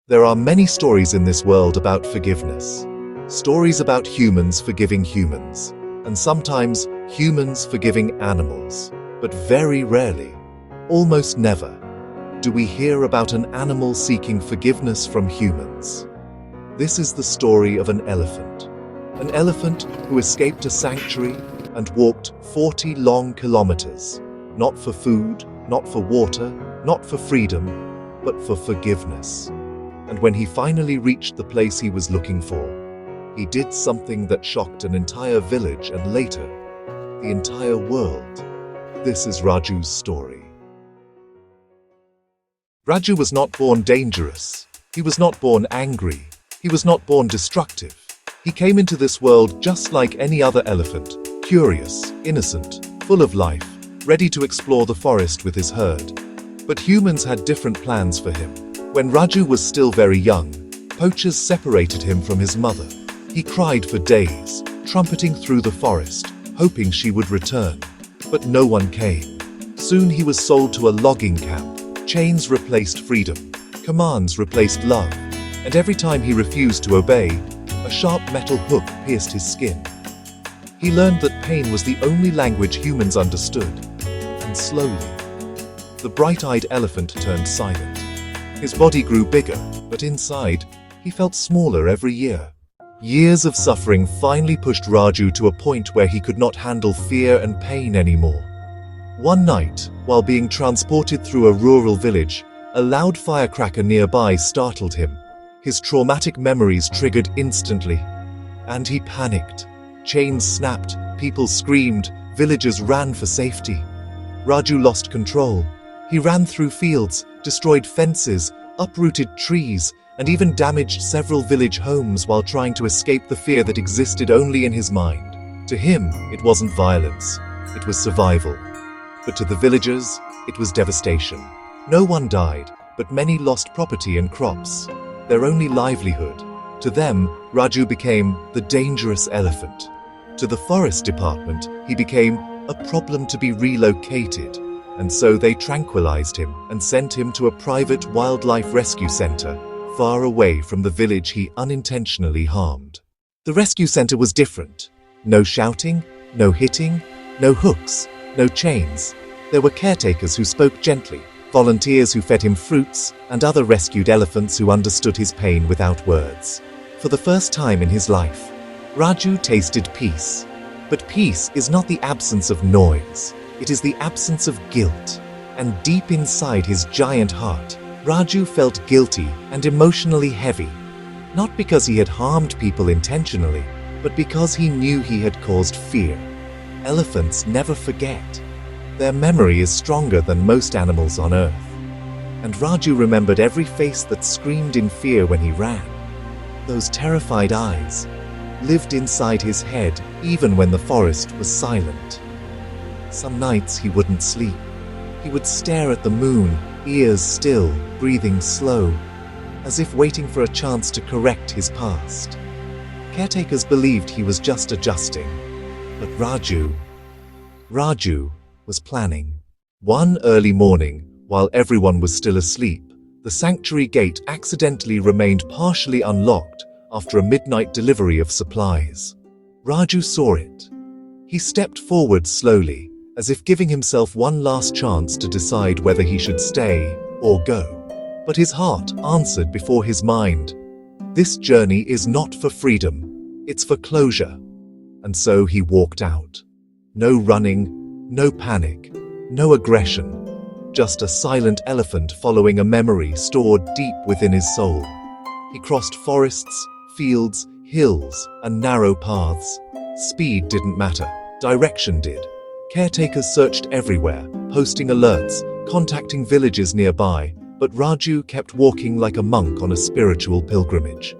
There are many stories in this world about forgiveness. Stories about humans forgiving humans, and sometimes humans forgiving animals. But very rarely, almost never, do we hear about an animal seeking forgiveness from humans. This is the story of an elephant. An elephant who escaped a sanctuary and walked 40 long kilometers, not for food, not for water, not for freedom, but for forgiveness. And when he finally reached the place he was looking for, he did something that shocked an entire village and later, the entire world. This is Raju's story. Raju was not born dangerous. He was not born angry. He was not born destructive. He came into this world just like any other elephant, curious, innocent, full of life, ready to explore the forest with his herd. But humans had different plans for him. When Raju was still very young, poachers separated him from his mother. He cried for days, trumpeting through the forest, hoping she would return. But no one came. Soon he was sold to a logging camp. Chains replaced freedom. Commands replaced love. And every time he refused to obey, a sharp metal hook pierced his skin. He learned that pain was the only language humans understood. And slowly, the bright-eyed elephant turned silent. His body grew bigger, but inside, he felt smaller every year. Years of suffering finally pushed Raju to a point where he could not handle fear and pain anymore. One night, while being transported through a rural village, a loud firecracker nearby startled him. His traumatic memories triggered instantly, and he panicked. Chains snapped, people screamed, villagers ran for safety. Raju lost control. He ran through fields, destroyed fences, uprooted trees, and even damaged several village homes while trying to escape the fear that existed only in his mind. To him, it wasn't violence, it was survival. But to the villagers, it was devastation. No one died, but many lost property and crops, their only livelihood. To them, Raju became the dangerous elephant. To the forest department, he became a problem to be relocated. And so they tranquilized him and sent him to a private wildlife rescue center, far away from the village he unintentionally harmed. The rescue center was different. No shouting, no hitting, no hooks, no chains. There were caretakers who spoke gently, volunteers who fed him fruits, and other rescued elephants who understood his pain without words. For the first time in his life, Raju tasted peace. But peace is not the absence of noise. It is the absence of guilt. And deep inside his giant heart, Raju felt guilty and emotionally heavy. Not because he had harmed people intentionally, but because he knew he had caused fear. Elephants never forget. Their memory is stronger than most animals on Earth. And Raju remembered every face that screamed in fear when he ran. Those terrified eyes lived inside his head even when the forest was silent. Some nights he wouldn't sleep. He would stare at the moon, ears still, breathing slow, as if waiting for a chance to correct his past. Caretakers believed he was just adjusting, but Raju was planning. One early morning, while everyone was still asleep, the sanctuary gate accidentally remained partially unlocked after a midnight delivery of supplies. Raju saw it. He stepped forward slowly, as if giving himself one last chance to decide whether he should stay or go. But his heart answered before his mind. This journey is not for freedom, it's for closure. And so he walked out. No running, no panic, no aggression, just a silent elephant following a memory stored deep within his soul. He crossed forests, fields, hills, and narrow paths. Speed didn't matter, direction did. Caretakers searched everywhere, posting alerts, contacting villages nearby, but Raju kept walking like a monk on a spiritual pilgrimage.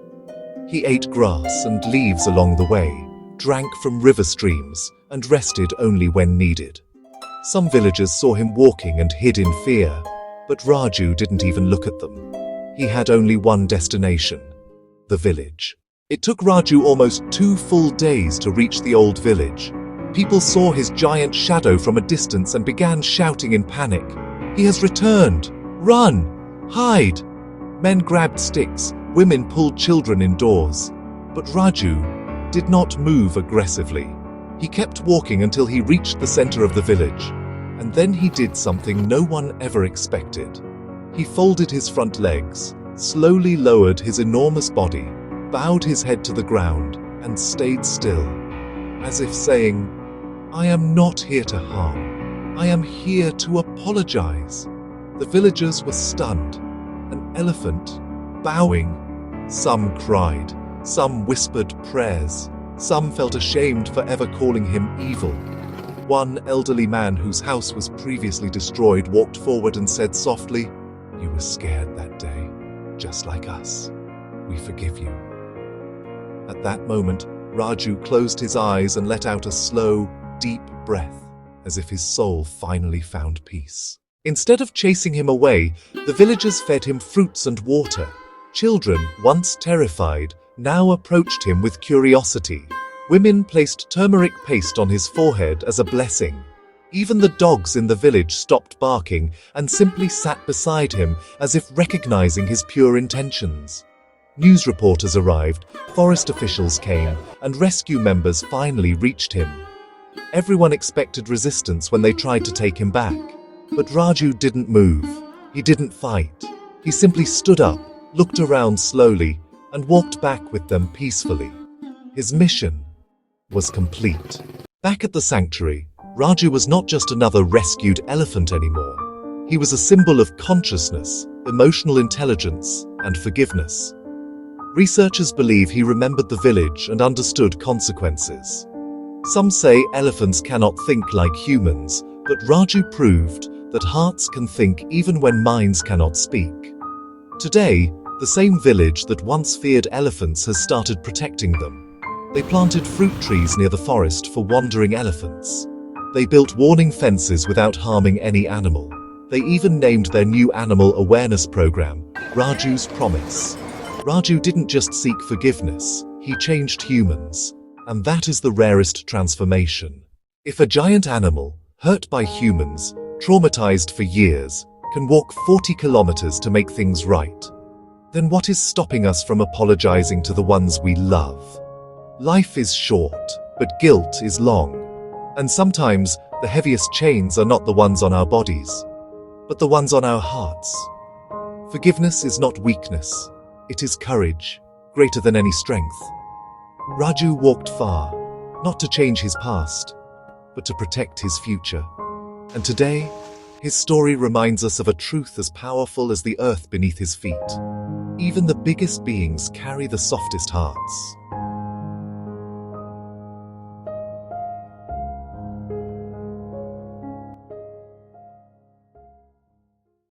He ate grass and leaves along the way, drank from river streams, and rested only when needed. Some villagers saw him walking and hid in fear, but Raju didn't even look at them. He had only one destination: the village. It took Raju almost 2 full days to reach the old village. People saw his giant shadow from a distance and began shouting in panic. "He has returned! Run! Hide!" Men grabbed sticks, women pulled children indoors. But Raju did not move aggressively. He kept walking until he reached the center of the village. And then he did something no one ever expected. He folded his front legs, slowly lowered his enormous body, bowed his head to the ground, and stayed still, as if saying, "I am not here to harm. I am here to apologize." The villagers were stunned. An elephant, bowing. Some cried, some whispered prayers, some felt ashamed for ever calling him evil. One elderly man whose house was previously destroyed walked forward and said softly, "You were scared that day, just like us. We forgive you." At that moment, Raju closed his eyes and let out a slow, deep breath, as if his soul finally found peace. Instead of chasing him away, the villagers fed him fruits and water. Children, once terrified, now approached him with curiosity. Women placed turmeric paste on his forehead as a blessing. Even the dogs in the village stopped barking and simply sat beside him as if recognizing his pure intentions. News reporters arrived, forest officials came, and rescue members finally reached him. Everyone expected resistance when they tried to take him back. But Raju didn't move. He didn't fight. He simply stood up, looked around slowly, and walked back with them peacefully. His mission was complete. Back at the sanctuary, Raju was not just another rescued elephant anymore. He was a symbol of consciousness, emotional intelligence, and forgiveness. Researchers believe he remembered the village and understood consequences. Some say elephants cannot think like humans, but Raju proved that hearts can think even when minds cannot speak. Today, the same village that once feared elephants has started protecting them. They planted fruit trees near the forest for wandering elephants. They built warning fences without harming any animal. They even named their new animal awareness program, Raju's Promise. Raju didn't just seek forgiveness, he changed humans. And that is the rarest transformation. If a giant animal, hurt by humans, traumatized for years, can walk 40 kilometers to make things right, then what is stopping us from apologizing to the ones we love? Life is short, but guilt is long. And sometimes, the heaviest chains are not the ones on our bodies, but the ones on our hearts. Forgiveness is not weakness. It is courage, greater than any strength. Raju walked far, not to change his past, but to protect his future. And today, his story reminds us of a truth as powerful as the earth beneath his feet. Even the biggest beings carry the softest hearts.